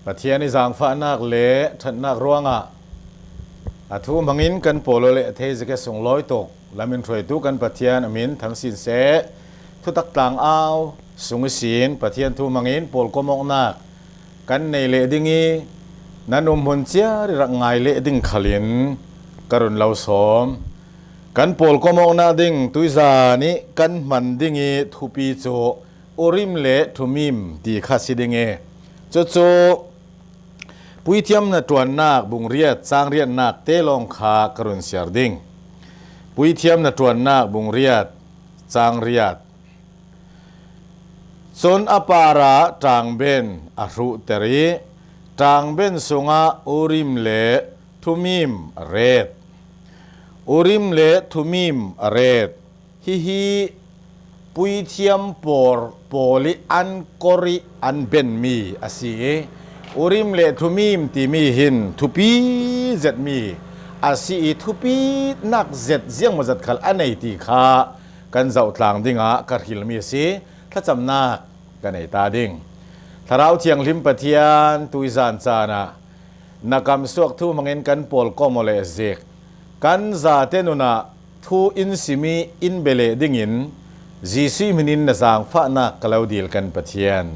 ปะเทียนิจางฟ้านักเละทันนักร้วงอาทูมังอินกันโปโลเลเทจเกส่งลอยตกลามินถอยตุกันปะเทียนอมินทั้งสินเสทุตักต่างเอาสุงสินปะเทียนทูมังอินโปลก็มองนักกันในเลดิงีนันอมหุนเจียริรักไงเลดิงขลินกรุณเหล่าสมกันโปลก็มองนาดิงตุยซานิกันมันดิงีทุปีโจโอริมเลทุมิมดีข้าสิดิงโจโจปุยเทียมนัดวนนักบุงเรียดสร้างเรียนนักเตลองขากรุณเสียดิงปุยเทียมนัดวนนักบุงเรียดสร้างเรียดโซนอปาระจางเบนอรุเตรีจางเบนสุงาอุริมเลทุมิมเรดอุริมเลทุมิมเรดฮิปุยเทียมปอลิอันกอริอันเบนมีอาศีอุริมเลทุมิมตีมีหินทุปีเจ็ดมีอาศีทุปีนักเจ็ดเสียงมาจัดขัลอันไหนตีขากันเจ้าทางดิ่งะกัดหิลมีสีถ้าจำนักกันในตาดิ่งถ้าเราเทียงลิมปะเทียนตุยซานซานะนักกำสวกทูมังเงินกันปอลก็มเลเซกกันซาเตนุนะทูอินซิมีอินเบเลดิ่งินจีซีมินินนะจางฟ้านักกล่าวดีลกันปะเทียน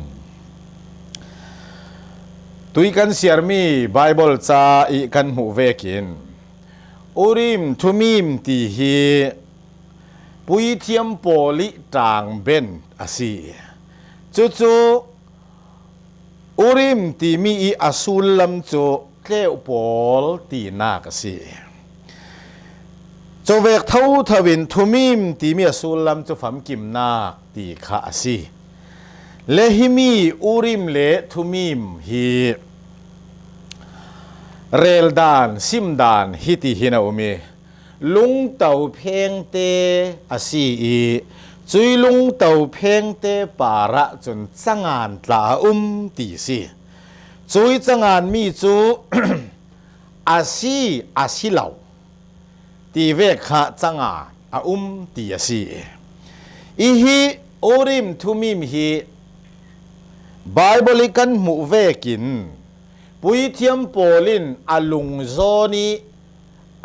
ตุยกันเสียมีไบเบิลซาอีกันหูเวกินอุริมทุมิมตีฮีปุยเทียมโปลิจางเบนอาศีจู่อุริมตีมีอาสุลลัมโจเคลวโปลตีนากสีโจเวกเท่าทวินทุมิมตีมีอาสุลลัมโจฝัมกิมนาตีขาสีเลหิมีอุริมเลทุมิมฮีเรลดานซิมดานฮิติฮินาอุมีลุงเต่าเพงเตอาศีจุยลุงเต่าเพงเตปาระจนจังานตาตีสีจุยจังานมีจู อาศีเหล่าตีเวกขะจังานตีอาศีอีฮีโอริมทุมิมฮีไบเบิลกันหมู่เวกินปุยเทียมโปลินอลุงโซนี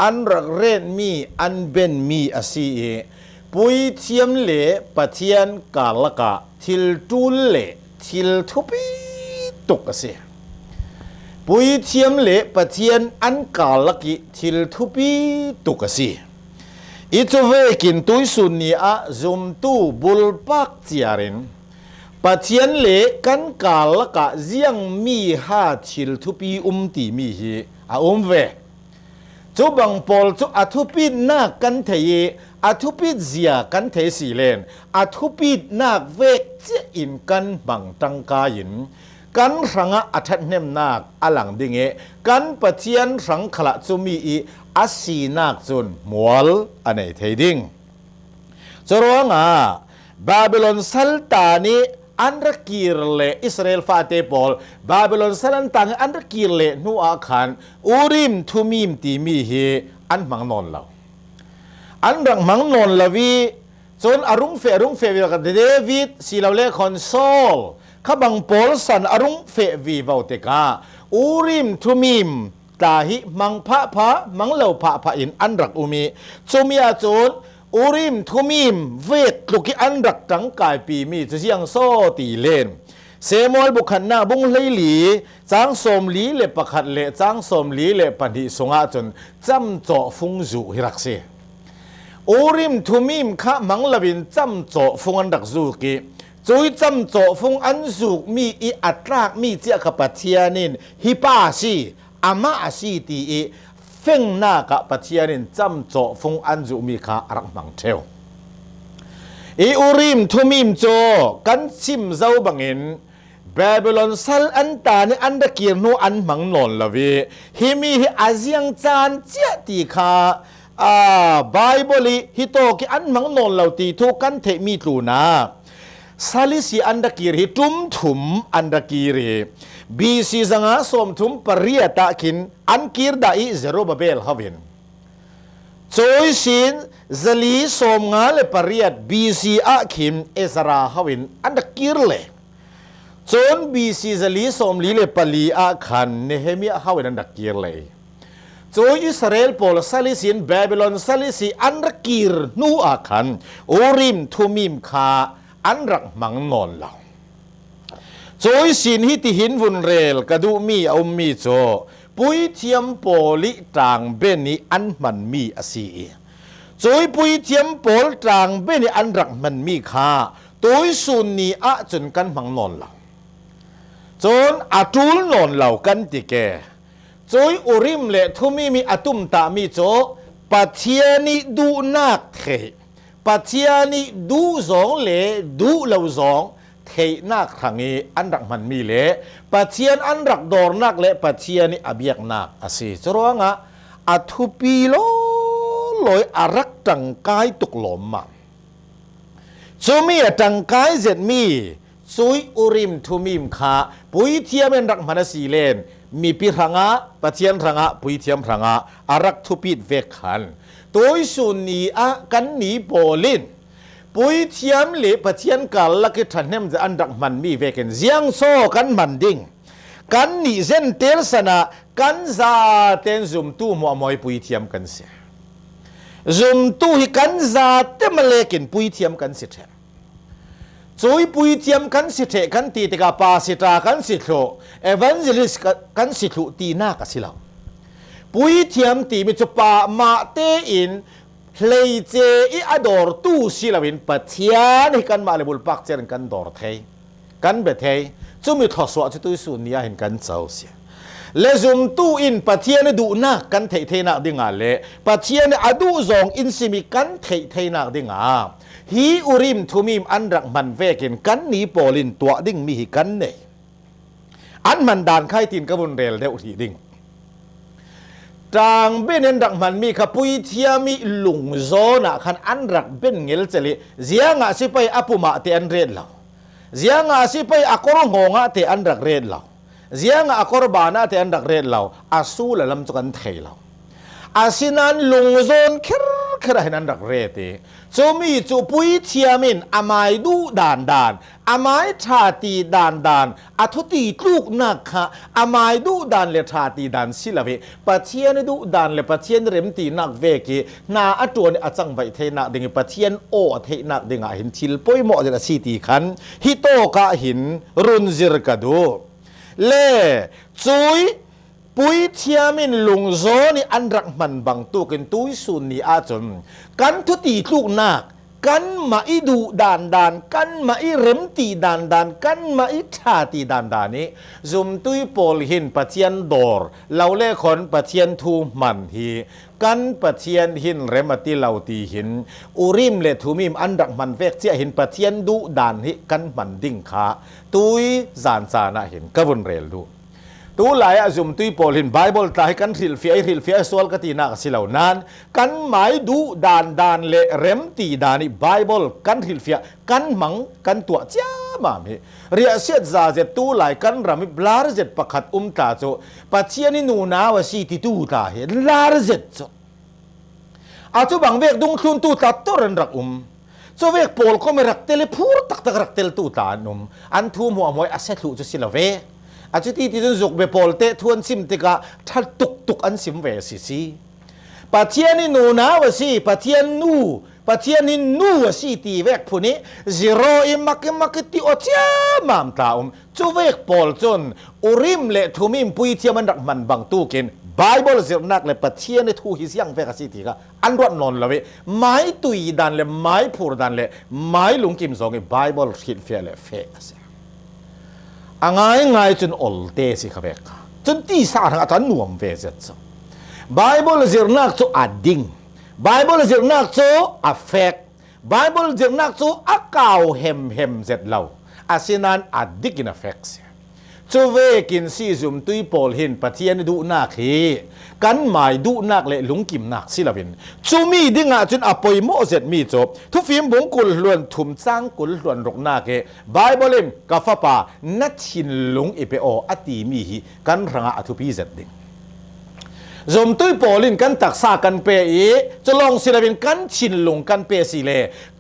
อันรักเรนมีอันเบนมีอาศีปุยเทียมเลปะเทียนกาลกะทิลตูเลทิลทุปีตุกเสียปุยเทียมเลปะเทียนอันกาลกิทิลทุปีตุกเสียอิจเวกินตุยสุนีอาซุมตูบุลปักเจียรินปะเทียนเลกันกาลกะเจียงมีหาทิลทุปีตีมีฮีเวจูบังปอลจูอัทุปีนักกันเทยอัทุปีเจียกันเทสีเลนอัทุปีนักเวกเจอินกันบังตังกายินกันสังอัทัดเนมนักอลังดิงกันปะเทียนสังขละจูมีอาศีนักจุนมัวลอันไหนเทดิงจรวงบาบิลอนซัลตานีอันรักกีรเลอิสราเอลฟาเตปอลบาบิลอนซัลตังอันรักกีรเลนูอาคันอุริมทุมิมตีมีเฮอันมังนนเราอันรังมังนนลาวีจนอรุงเฟวิกับเดวิดสิลาเลคอนโซลขบังปอลสันอรุงเฟวีวาวเตกาอุริมทุมิมตาหิมังพะมังเหลาพะอินอันรักอุมีจุมีอาจนอุริมทุมิมเวทลูกอันรักจังกายปีมีจะเสียงโซตีเลนเซมอลบุคันนาบุงเลยหลีจางสมลีเลปะขัดเลจางสมลีเลปันธิสงอาจนจำจ่อฟุงจูฮิรักเซอุริมทุมิมข้ามังลวินจำจ่อฟุงอันรักจูกีจุยจำจ่อฟุงอันจูมีอีอัตรากมีเจ้าขปัทเทียนินฮิปาซีอามาอาซีตีเฟ่งหน้ากับปะเทียนินจำจ่อฟงอันจุมีขารักมังเทวอุริมทุมิมโจกันชิมเจ้าบังเงินบาบิลอนซัลอันตาเนอันตะเกียร์นูอันมังนนละเวฮิมีฮิอาเซียงจานเจ้าตีขาไบเบิลฮิโตกิอันมังนนเหล่าตีทุกันเทมีตูนาซาลิซีอันตะเกียร์ฮิตุมถุมอันตะเกียร์บีซีสังอาสมทุมปริยตะคินอันกีร์ดาอิเซโรบาเบลฮาวินโจยสินซาลีสมงาเลปริยตบีซีอาคินเอซราฮาวินอันตะกีร์เล จ จนบีซีจะลีสมลีเลปลีอาคันเนเฮมีอาเขาเวนันดักเกียร์เลยจอยอิสราเอลโพลซาลิสินบาบิลอนซาลิสิอันรักกีร์นูอาคันอูริมทุมิมคาอันรักมังนอนเหล่าจอยสินฮิติหินวุนเรลกระดูมีเอามีโจปุยเทียมโปลิตางเบนีอันมันมีอาศีจอยปุยเทียมโปลตางเบนีอันรักมันมีคาตัวสุนนีอาจนกันมังนอนเหล่าจนอาจูลนอนเหล่ากันติแกจอยอุริมเลทุมีอาตุมตามีโจปัจเจียนีดูนักเทปัจเจียนีดูสองเลดูเหล่าสองเทนักทางนี้อันรักมันมีเลปัจเจียนอันรักดอร์นักเลปัจเจียนีอเบียกนักอาศัยจรวงะอัทุปีโลลอยอารักจังกายตุกหลอมมาจมีจังกายเจ็ดมีซุยอุริมทุมิมคาปุยเทียมเป็นรักมันสีเลนมีปีรังะปัจเจียนรังะปุยเทียมรังะอารักทุปิดเวขันตัวสุนีอากันนีโปลินปุยเทียมเลปัจเจียนกัลลักทันเนมจะอันรักมันมีเวกันเจียงโซกันมันดิ่งกันนีเซนเตลสนะกันซาเตนซุมตู้มัวมอยปุยเทียมกันเสียซุมตู้ฮิกันซาเตมเลกินปุยเทียมกันเสียจอยปุยเทียมกันสิเถกันตีติกาปาสิตากันสิโลเอวานเจลิสกันสิโลตีน่ากันสิเราปุยเทียมตีมิจุปามาเตอินเลยเจอีอดอร์ตู้สิลาวินปัจเจียนให้กันมาเลบุลปักเจนกันดอร์เทกันเบเทจุมิทศวรรษจุตุสุนียเห็นกันเจ้าเสียเลซุมตู้อินปัจเจียนดูนักกันเทนักดิ่งาเลปัจเจียนอดูซองอินสิมิกันเทนักดิ่งาฮีอุริมทุมิมอันรักมันเวกินกันนี้โปลินตัวดิ่งมีหิกันเนอันมันดานไข่ตินกบุนเรลเดอุทีดิ่งจางเบนรักมันมีขปุยเทียมีลุงโซนะขันอันรักเบนเงลเจลิเสียงอาสิไปอปุมาเตอันเรลเหล่าเสียงอาสิไปอากรงงะเตอันรักเรลเหล่าเสียงอากรบานะเตอันรักเรลเหล่าอาสูละลำจุกันเทเหล่าอาสินันลุงโซนแค่ไหนนั้นรักเรติจมีจูปุยเทียมินอามายดูด่านอามายชาตีด่านอัทุตีลูกนักค่ะอามายดูด่านเลชาตีด่านสิลาเวปัจเจียนดูด่านเลปัจเจียนเรมตีนักเวกีนาอัตัวนี้อาจังไวเทนักดิ่งปัจเจียนโอเทนักดิ่งหินชิลปุยหมอจะสีตีขันฮิโตกะหินรุนซิรกะดูเล่จุยปุยเทียมินลุงโซนี่อันรักมันบังตัวกันตุยสุนีอาจนกันทุตีลูกนักกันมาอิดูด่านกันมาอิเรมตีด่านกันมาอิชาตีด่านนี้ซุมตุยโปลหินปะเทียนดอร์เราเล่คนปะเทียนทูมันฮีกันปะเทียนหินเรมติเราตีหินอุริมเลทูมิมอันรักมันเวกเจียหินปะเทียนดูด่านฮิกันมันดิ่งขาตุยจานซานะหินกบุนเรลดูตัวหลายอาจุมตุยโพลินไบเบิลตาให้กันริลเฟียสวลกตีนักสิเหล่านั้นกันหมายดูด่านเลเรมตีดานิไบเบิลกันริลเฟียกันมังกันตัวเจ้ามามีเรียเสียจาเจตัวหลายกันรามิบลาร์เจตประคัดตาโจปัจเจียนินูนาวสีติตูตาเห็นลาร์เจตโจอาจุบังเวกดุงทุนตูตาตัวรันรักโจเวกโพลก็ไม่รักเตลพูดตักรักเตลตูตานุมอันทูมัวมวยอาเซตุจุสิลาเวอาจจะที่จุกเบปอลเตทวนซิมติกาทัดตุกอันซิมเวสิปัจเจียนินูนาวสิปัจเจียนินูสิตีเวกผู้นี้ซีโรอิมักติโอเจียมามตาจูเวกปอลจนอุริมเลทุมิมปุยเทียมันรักมันบังตูกินไบเบิลเสียนักเลยปัจเจียนทูฮิสยังเวกสิติกาอันรวดนนละเวไม้ตุยดันเลยไม้ผูดันเลยไม้ลุงกิมซองไบเบิลคิดเฟียเลยเฟกง่ายจนอลเตสิครับเอกจนที่สาทางอาจารย์หนุ่มเวเซตไบเบิลเสียนักโจอดิ่งไบเบิลเสียนักโจอัฟเฟกไบเบิลเสียนักโจอักเกาเฮมเซตเราอาศินันอดิกินอัฟเฟกส์จูเวกินซีซุมตุยโพลหินปะเทียนดูนักฮีกันหมายดูนักเลลุงกิมนักสิลาวินจูมีดิ่งจนอภัยโมเซตมีจบทุฟิมบงกุลล้วนทุมจ้างกุลล้วนรกนักเกไบเบิลกาฟปานัดชินลุงอิเปโออติมีฮีกันรังอาทุพีเซตดิ่ง จมตุ้ยโปลินกันตักซากันเปอีจะลองศิลปินกันชินลงกันเปสิเล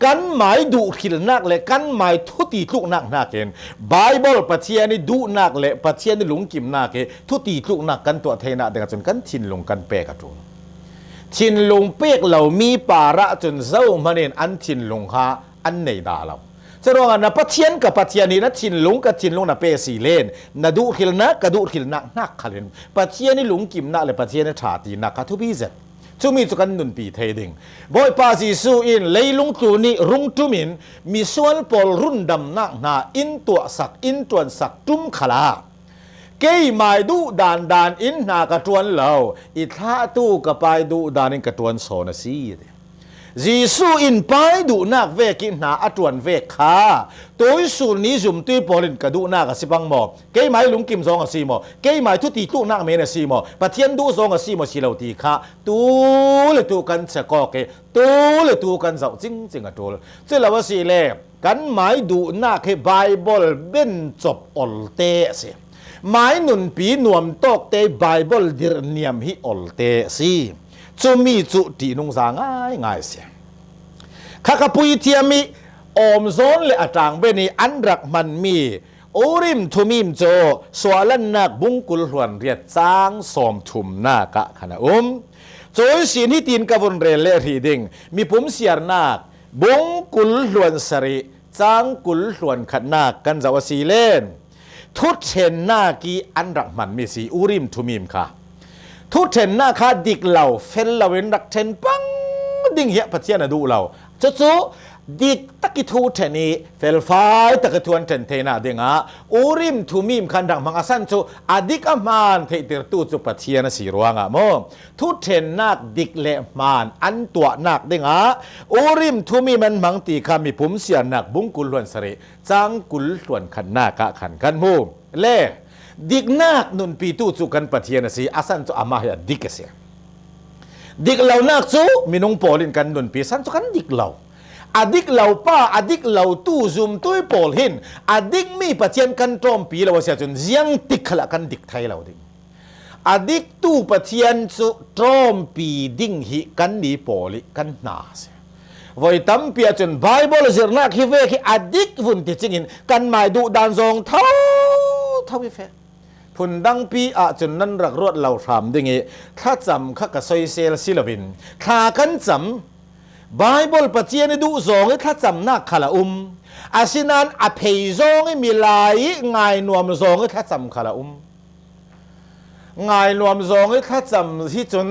กันหมายดูขิลนักเลยกันหมายทุติทุกนักนักเองไบเบิลปะเทียนี่ดูนักเลยปะเทียนี่หลงกิมนักเอทุติทุกนักกันตัวเทนะเด็กจนกันชินลงกันเปกระทุนชินลงเปกเรามีปาระจนเจ้ามันเองอันชินลงฮาอันในดาเราจะรองนะปะเทียนกับปะเทียนี่นะชินลงกับชินลงนะเปสีเลนนะดูขิลนักกับดูขิลนักนักขลินปะเทียนี่หลงกิมนักเลยปะเทียนี่ถาตีนักทุบิเซจุมีจุกันนุนปีเทดิงบอยปาซีสูอินเลยลุงตูนี่รุงตุมินมีส่วนปอลรุ่นดำนักนาอินตัวสักอินตัวสักจุมขลาเกยหมายดูดานอินนากระตวนเหล่าอิท่าตู้กระไปดูดานินกระตวนโซนซีจีสูอินไปดูนักเวกินนาอตวนเวกขาตัวสูนี้จุมตุยปอลินกระดูนักสิบังหมอเกยหมายลุงกิมซองกับซีหมอเกยหมายทุติตุนักเมนซีหมอปะเทียนดูซองกับซีหมอสิเหล่าตีขาตัวเลยตัวกันสะกอเกตัวเลยตัวกันเจ้าจริงจริงอะตัวเจ้าเราว่าสิเล่กันหมายดูนักให้ไบเบิลเบนจบอลเตเสียหมายนุนปีนวมตอกเตไบเบิลดิรเนียมฮิอลเตซีจุมีจุตีนุงสาง่ายเสียข้าขปุยเทียมีอมโซนเลอจางเบนีอันรักมันมีอุริมทุมิมโจสวลันนักบุงกุลหวนเรียดจางสอมทุมนากะขณะโจยสินที่ตีนกบุนเรเลรีดิงมีปุ่มเสียนักบุงกุลหวนสริจางกุลหวนขนากันจาวสีเลนทุดเห็นหน้ากีอันรักมันมีสีอุริมทุมิมค่ะทุดเห็นหน้าคาดิกเหล่าเฟลลาเวนรักเทนปังดิ่งเหี้ยพัทยาดูเราจู่ดิกตะกิทูเทนีเฟลไฟตะกิทวนเทนเทนาดิ่งอ่ะอุริมทุมิมคันดังมังอาสันจู่อดิกอมานเทติร์ตูจู่พัทยานะสีรวงอ่ะโมทุดเห็นนักดิกเลมานอันตัวนักดิ่งอ่ะอุริมทุมิมันมังตีคามีปุ่มเสียนักบุงกุลหวนสริจังกุลหวนขันนากะขันกันมูเล่ดิกนักนุนปีตู้จู่กันพัทยานะสีอาสันจู่อามาเหยดิกเสียดิกเหล่านักสู้มีนุ่งโปลินกันนุนปีสันจู่กันดิกเหล่าอดิกเหล่าป้าอดิกเหล่าตู้ซุมตุ้ยโปลหินอดิกมีปัจเจนกันตรอมปีเราเสียจนยังติกขละกันดิกไทยเราดิ่งอดิกตู้ปัจเจนสุตรอมปีดิ่งหิกันดีโปลิกันนาเสียวัยตั้มเปียจนไบเบิลเจอร์นักฮิเวกิอดิกวุ่นที่จริงกันหมายดูดานซองเท่าวิเฟพุนดังปีอาจนนั้นรักรวดเราทำดิ่งถ้าจำข้ากระซอยเซลซิลบินถ้ากันจำไบเบิลปัจเจียนดูซองถ้าจำนักขละอาศินันอภัยซองมีลายง่ายนวมซองถ้าจำขละง่ายนวมซองถ้าจำที่จน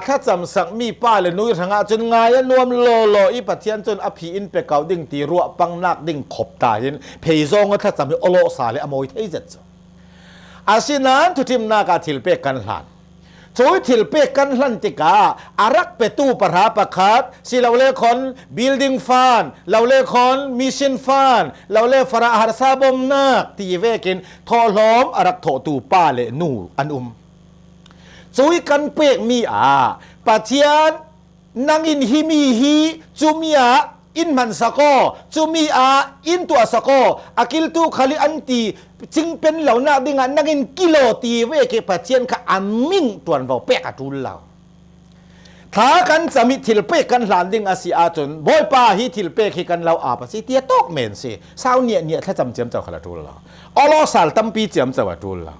ถ้าจำสักมีป้าเลยนุ้ยทางจนง่ายนวมโลอีปัจเจียนจนอภิอินเปเกาดิ่งตีรัวปังนักดิ่งขบตาเห็นเพยซองถ้าจำโอโลสาเลยอโมยเทเจตอาศินันทุทิมนากาทิลเปกันหลานช่วยทิลเปกันหลันติกาอารักเปตูปราประคัดสิเราเล่คนบิลดิ้งฟานเราเล่คนมิชชั่นฟานเราเล่ฟราหารซาบมนักตีเวกินทอล้อมอารักโถตูป้าเลนูอันช่วยกันเปกมีปัจเจียนนางอินฮิมีฮีจุมีอินมันสกอจุมีอินตัวสกออากิลตูขลิอันตีจึงเป็นเหล่านักดิ่งนักอินกิโลตีเวกปัจเจียนข้าอามิงตัวเราเปกตุลเราถ้ากันสมิทิลเปกันหลานดิ่งอาศิอาจนบ่อยป้าฮิทิลเปกกันเราปัสสิเตียตอกเมนสิสาวเนี่ยถ้าจำเจียมเจ้าขลัตุลเราอลอสัลตัมปีเจียมเจ้าตุลเรา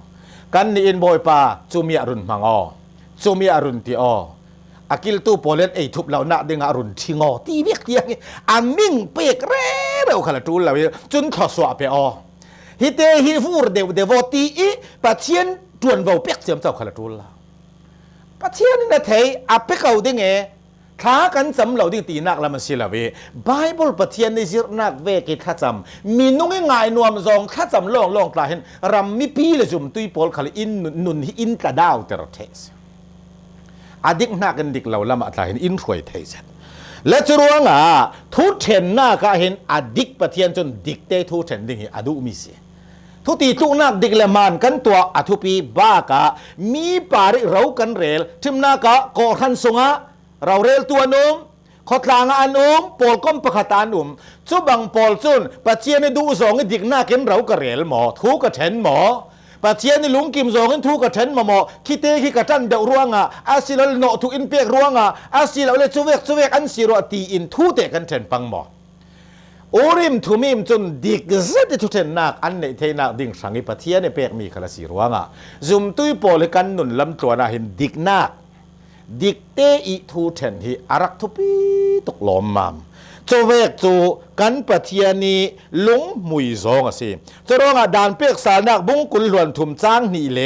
กันนี่อินบ่อยป้าจุมีอรุณมังจุมีอรุณตีอากิลตูโปเลนทุบเหล่านักดิ่งอรุณทิงตีเวียกเตียงอามิงเปกเร่เราขลัตุลเราจนทอสวะเปฮิเตฮิฟูร์เดวตีปัจเจียนจวนเราเปียกเสียมเจ้าขลัตุลละปัจเจียนนั่นเทอเปกเอาดิ่งท้ากันจำเราดิ่งตีนักละมันสิละเวไบเบิลปัจเจียนในสิรนักเวกิท่าจำมีนุ่งง่ายนวมซองท่าจำลองตาเห็นรำมีปีเลยจุ่มตุยโปลขลิอินนุนอินกระดาวเตอร์เทสอดิกนักกันดิกเราละมาตาเห็นอินถวยเทสและจะรู้ว่าทุเทนหน้าก็เห็นอดิกปัจเจียนจนดิกเตทุเทนดิ่งอดุมิเสทุตีทุนักดิกเลมันกันตัวอธุปีบ้ากะมีปาริเรากันเรลทิมนากะก่อทันสงะเราเรลตัวนุ่มขดลางอันปอลก้มประคตานุ่มจุบังปอลจุนปัจเจียนดูสองดิกหน้าเก็นเรากระเรลหมอทุกกระเทนหมอ ปะเทียนนี่ลุงกิมโจงินทุกกระเทนมาหมอคิเตคิกระทันเดาร่วงอ่ะอาศิลโนทุอินเปียกร่วงอ่ะอาศิลเอาเลยจุเวกอันศิรตีอินทุเตกันเทนปังหมออุริมทุมิมจนดิกเซติทุเทนนักอันในเทนักดิ่งสังอิปะเทียนในเปียกมีขลสีร่วงอ่ะซุมตุยโปเลกันนุนลำตัวน่ะเห็นดิกนักดิกเตอิทูเทนฮีอารักทุปีตกลมมามจะเวกจูกันปะเทียนีลุงมุยซองสิจะร้องดานเปียกสานักบุงกุลหลวนทุมจ้างนี่เล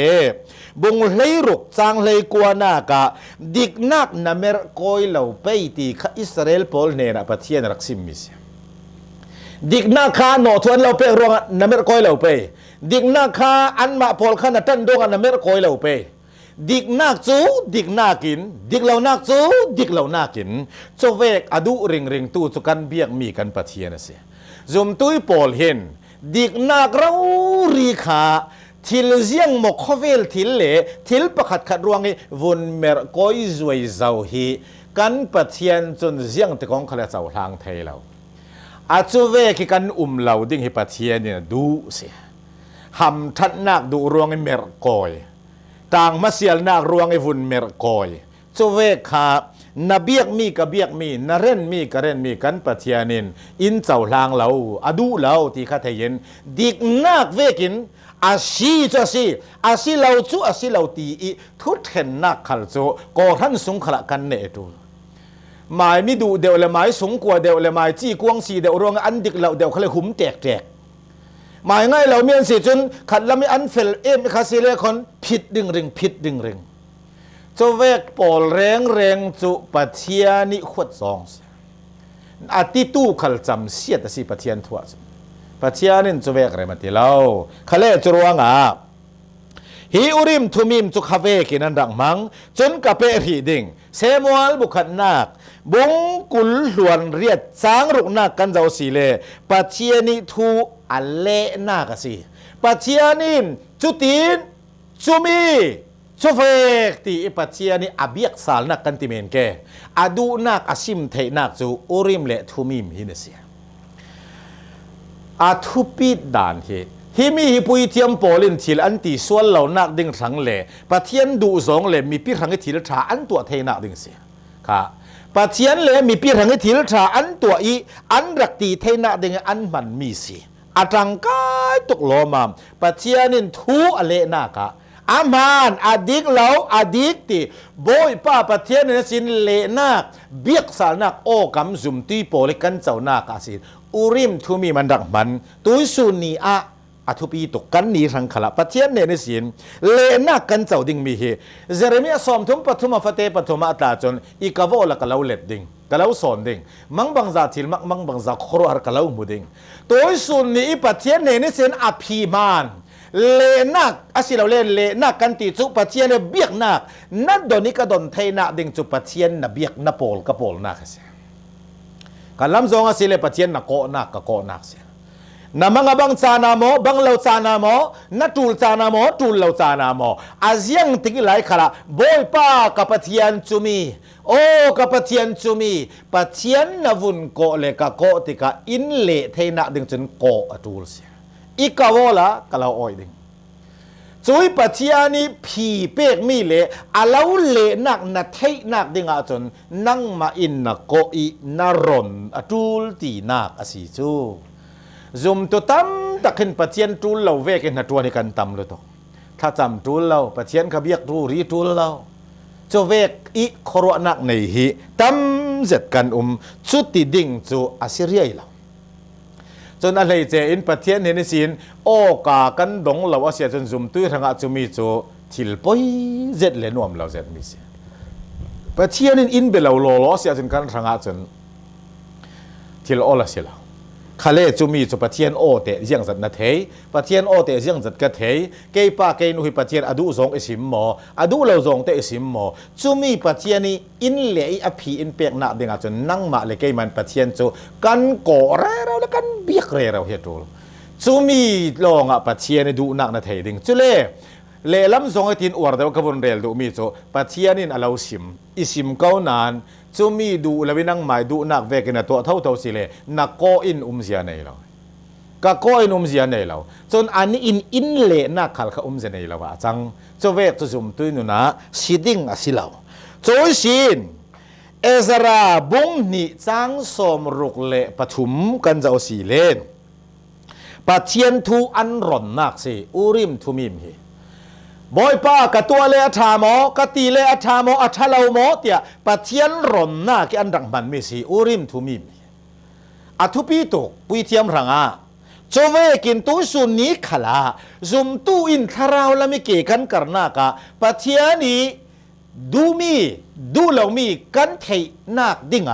บุงเลยรุกจ้างเลยกวนากะดิกนักนาเมรกอยเหล่าไปตีข้าอิสราเอลพอลเนนะปะเทียนรักซิมมิสดิกนักข้าโนทวนเราไปรวงนาเมรกอยเหล่าไปดิกนักข้าอันมาพอลข้านัตันดงนาเมรกอยเหล่าไปดิกนักจูดิกนักกินดิกเหล่านักจูดิกเหล่านักกินโจเวกอดูริงตู้จุกันเบียกมีกันปะเทียนสิจุมตุยปอลเห็นดิกนักเรารีขาทิลเซียงมกขเวลทิลเล่ทิลประคัดขัดรวงวนเมรกอยจวยเจ้าฮีกันปะเทียนจนเซียงตะกองขลัดเจ้าทางไทยเราอาจูเวกิกันเหล่าดิ้งฮิปะเทียนเนี่ยดูสิหำทัดนักดูรวงเมรกอยต่างมาเสียลนักรวงวุ่นเมรกอยจูเวกขานาเบียกมีกับเบียกมีนาเรนมีกับเรนมีกันปะเทียนินอินเจ้าทางเราอดูเราที่ข้าไทยเย็นดิกนักเวกินอาชีจะสิอาชีเราจูอาชีเราตีอีทุดเห็นนักขัลโจก่อท่านสงขละกันเนตูหมายไม่ดูเดี๋ยวเลยหมายสูงกว่าเดี๋ยวเลยหมายจี้กวงสีเดี๋ยวรวงอันดิกเราเดี๋ยวเขาเลยหุ่มแจกหมายง่ายเราเมียนสิจนขัดละไม่อันเฟลเอ็มคาซิเลคนผิดดึงริงจะเวกปอลแรงจุปะเทียนิขวดซองอาทิตู้ขัลจำเสียดสิปะเทียนทั่วปะเทียนินจะเวกอะไรมาติเล่าขัดเล่จรวงฮิอุริมทุมิมจุขเวกินันดังมังจนกะเปรีดิ่งเซมวลบุคันนักบุงกุลหลวนเรียดจางรุกนักกันเจ้าสีเลปัจเจียนิทูอัลเลนักสิปัจเจียนินจุตินจุมีชูเฟกตีปัจเจียนิอเบียกสาลนักกันติเมนแกอดูนักอาชิมเทนักจูอุริมเลทุมิมฮินเสียอาทุปิดด่านฮิมีฮิปุยเทียมโปลินทิลอันตีส่วนเหล่านักดิ่งสังเลปะเทียนดูสองเลมีพิรังทิลชาอันตัวเทนักดิ่งเสียค่ะปะเทียนเลมีพิรังทิลชาอันตัวอีอันรักตีเทนักดิ่งอันมันมีสีอาจังกายตกโลมามปะเทียนินทูอเลนักะอามันอดิกเหล่าอดิกตีโบยป้าปะเทียนนสินเลนักเบียกสานักโอกำซุมตีโปลิกันเจ้านักอาศิอุริมทุมีมันดักมันตุยสุนีอาอทุปีตกกันนี้สังขละปะเทียนเนนิสินเลนักกันเจ้าดิ่งมีเฮเจเรมีสอมทุมปฐุมฟเตปฐุมอัตตาจนอีกาโวละกะเลาเล็ดดิ่งกะเลาสอนดิ่งมังบังซาทิลมังบังซาครอฮ์กะเลามุดิ่งตัวสุนนี้ปะเทียนเนนิสินอภิมานเลนักอาศิเราเลนักกันติจุปะเทียนเบียกนักนัดดอนิกะดอนเทนักดิ่งจุปะเทียนนเบียกนโปลกะโปลนักเสียกันลำซองอาศิเลปะเทียนนโกนักกะโกนักเสียนามังบังจานาโมบังเหล่าจานาโมนัตูลจานาโมตูลเหล่าจานาโมอาเซียงติกิไลขละโบยป้ากับปะเทียนจุมีโอ้กับปะเทียนจุมีปะเทียนนวุนโกเลกะโกติกะอินเลเทนักดึงจนโกอตูลเสียอีกาวละกะเราอ้อยดึงจุยปะเทียนีผีเปกมีเลอาเลาเลนักนัดเทนักดึงอาจนนั่งมาอินนักโกอีนารอนอตูลตีนักอาศิจูซุมตัวตั้มตะขึ้นปะเทียนจูลเราเวกินหัตัวในกันตั้มเลยตัวถ้าจำจูลเราปะเทียนขบียกรูรีจูลเราจะเวกอีครัวนักในฮีตั้มเจ็ดกันชุดติดิ่งจูอาศิริยเราจนอะไรเจอินปะเทียนเห็นสินโอกากันดงเราอาเซียจนซุมตุ้ยทางอาจูมีจูทิลปอยเจ็ดเลนวมเราเจ็ดมีเสียปะเทียนอินเบลเราโลล้อเสียจนกันทางอาจนทิลโอละเสียเราข้าเล่จุมีจุปะเทียนโอเตเจียงจัดนาเทยปะเทียนโอเตเจียงจัดกะเทยเกยป้าเกยนุยปะเทียนอดูซงเอสิมหมออดูเราซงเตเอสิมหมอจุมีปะเทียนนี้อินเล่อภีอินเปียกหน้าเด้งอาจจะนั่งมาเลยเกยมันปะเทียนจูกันก่อเร่เราแล้วกันเบียกเร่เราเฮตูจุมีลองอ่ะปะเทียนดูนักนาเทยดิ่งจุเล่เลล้ำซงไอตินอวดเดวกบวนเรลดูมีจูปะเทียนินเราสิมอิสิมเก้านานจูมีดูแล้ววินังหมายดูนักเวกินตัวเท่าสิเลนักโกอินเสียในเราก ก็ก้อยนุ่มเสียในเราจนอันนี้อินเละนักขัลเขาเสียในเราว่าจังจะเวกจะจุ่มตุยนุนะสิดิ่งอสิเราโจยสินเอซาราบุงนิจังสมรุกเละปฐุมกันจะเอาสีเล่นปัจเจียนทูอันร่อนนักสิอุริมทุมิมฮีบอยป้ากตัวเลอธาโมกตีเลอธาโมอัทลาวโมเตียปัจเจียนร่อนนักอันดังมันไม่สิอุริมทุมิมอัทุปีตุกปุยเทียมรังอาจเวกินตุสุนีขลาซุมตุอินทาราวละมิเกกันกรนากาปัจเจียนีดูเหล่ามีกันเทนักดิ่ง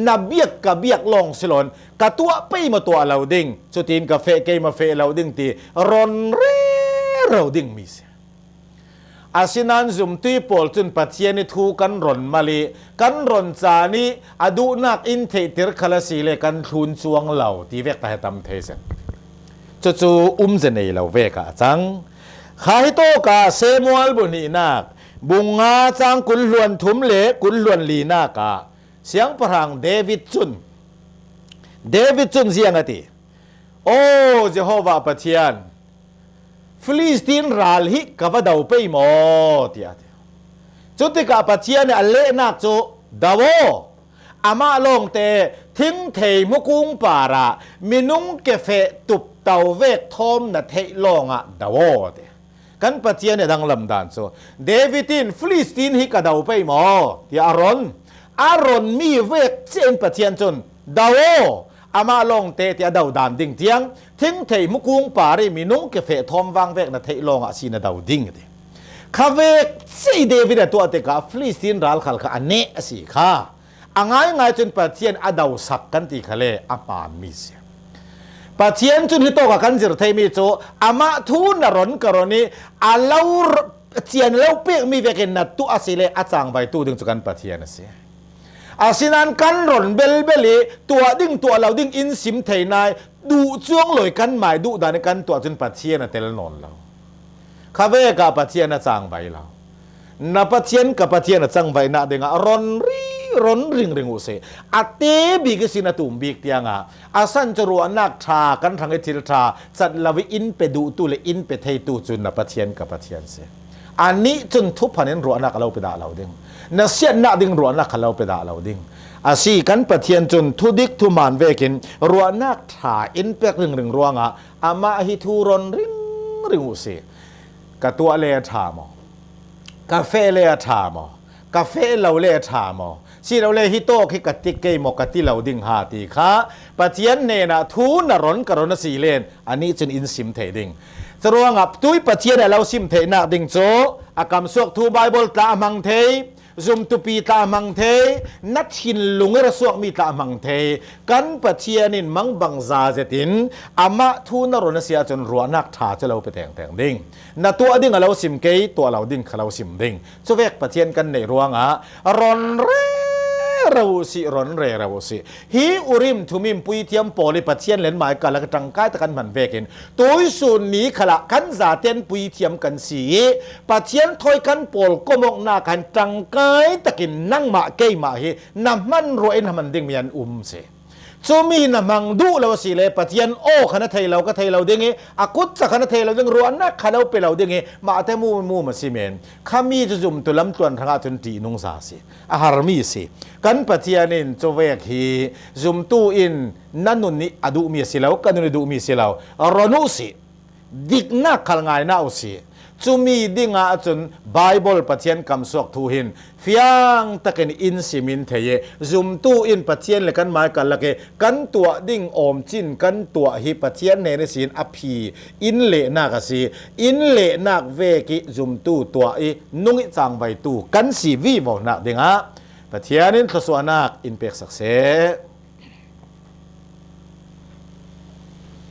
นับเบียกกับเบียกลองสิลอนกะตัวไปมาตัวเราดิ่งสุดทีนกาแฟเกมาเฟเราดิ่งตีรอนเร่เราดิ่งมิสอาศินันซุมตีปอลจุนปัจเจียนิทูกันรอนมาลีกันรอนจานีอดูนักอินเทติร์คลาสีเลกันทุนช่วงเหล่าที่เวกตาให้ตำเทเซนจู่เจเนยเราเวกจังข้าให้โตกาเซมัวลบุนีนักบุงอาจังกุลล้วนทุมเละกุลล้วนลีนากาเสียงพรังเดวิดจุนเสียงอะไรโอ้เยโฮวาปะเทียนฟิลิสตีนรัลฮิกับดาวไปหมดที่จุดที่กับปะเทียนเนี่ยเละนักจุดาวอามาลงเตทิ้งเทมุกุงปาระมินุงเกเฟตุบเตาเวกทอมนัดเทลงอ่ะดาวกันปะเทียนเนี่ยดังลำดานโซเดวิดินฟิลิสตีนฮิกะดาวไปหมอที่อารอนมีเวกเจนปะเทียนจนดาวอามาลงเตที่ดาวดานดิ่งเทียงทิ้งเทมุกุงปาริมินุงเกเฟทอมวางเวกนัดเทลงอ่ะสีนัดดาวดิ่งเดข้าเวกเซเดวิดตัวเตกาฟิลิสตีนรัลขัลข้าอันเนะสิข้าง่ายจนปะเทียนอดาวสักกันที่ทะเลอาปามิเสปะเทียนจุนฮิโตกับกันจิรเทมิโจอามาทูนรอนกรณีอาเลาเทียนเลาเปียกมีเวกินนัดตัวอาศิเลอาจางใบตู้ดึงจุกันปะเทียนเสียอาศินันกันรอนเบลตัวดิ้งตัวเราดิ้งอินสิมเทนายดูจ้วงลอยกันหมายดูดานกันตัวจนปะเทียนเตลนนเราข้าเวกับปะเทียนอาจางใบเรานับปะเทียนกับปะเทียนอาจางใบนาเดงรอนริงอุเสอาเตบีกสินาตุมบีกเตียงอาสันจรวนักทากันทางทิลทาจัดลาวิอินเปดูตุเลอินเปเทตูจุนนับปะเทียนกับปะเทียนเสอันนี้จนทุบพันรัวนักเราไปด่าเราดิ้งนักเสียนักดิ้งรัวนักเราไปด่าเราดิ้งอาศีกันปะเทียนจนทุดิกทุมานเวกินรัวนักทาอินเปกริงรัวอามาฮิทูรอนริงอุเสกะตัวเลทามอกาเฟเลทามอกาเฟเราเลทามอสิเราเลยฮิโตคิกติเกมกติเราดิ่งหาตีค่ะปะเทียนเนนะทูนรอนกรณสีเลนอันนี้จนอินสิมเทดิ่งจะรวงอับตุยปะเทียนเราสิมเทนักดิ่งโจอากำสวกทูไบเบิลตามังเทซุมตุปีตามังเทนัดหินลุงระสวกมีตามังเทกันปะเทียนินมังบังซาเจตินอามาทูนรอนเสียจนรัวนักถาจะเราไปแต่งดิ่งนัตัวดิ่งเราสิมเกยตัวเราดิ่งเราสิมดิ่งจะเวกปะเทียนกันในรวงรอนเรเราสิรอนเรเราสิฮีอุริมทุมิมปุยเทียมปอลิปะเทียนเล่นหมายกันแล้วก็จังกายตะกันมันเวกินตัวส่วนนี้ขละกันซาเตียนปุยเทียมกันสีปะเทียนถอยกันปอลก็มองหน้ากันจังกายตะกินนั่งมาเกยมาฮีน้ำมันรวยน้ำมันดิ่งมีอันเสจูมีน้ำมังดูเราสิเลยปะเทียนโอ้ขณะไทยเราก็ไทยเราดิ่งอากุศจะขณะไทยเราดิ่งรัวนักขณะไปเราดิ่งมาแต่มูมาสิเมนขามีจะจุ่มตัวลำตัวทางจนตีนุ่งสาสิอาหารมีสิกันปะเทียนินจะเวกฮีจุ่มตู้อินนั่นนุนนี่อดูมีสิเรากันนุนดูมีสิเรารอนุสิดิกนักขลงายน่าอุสิจูมีดิ่งจนไบเบิลปะเทียนคำสวกทูหินฟิยังตะกันอินสิมินเทเยจุมตู้อินปะเทียนเลยกันหมายกันละเกกันตัวดิ่งอมจินกันตัวฮิปะเทียนเนรสินอภีอินเลนากสีอินเลนักเวกิจุมตู้ตัวอีนุ่งจางใบตู้กันสีวีบนักดิ่งปะเทียนินทศวนักอินเปกสักเส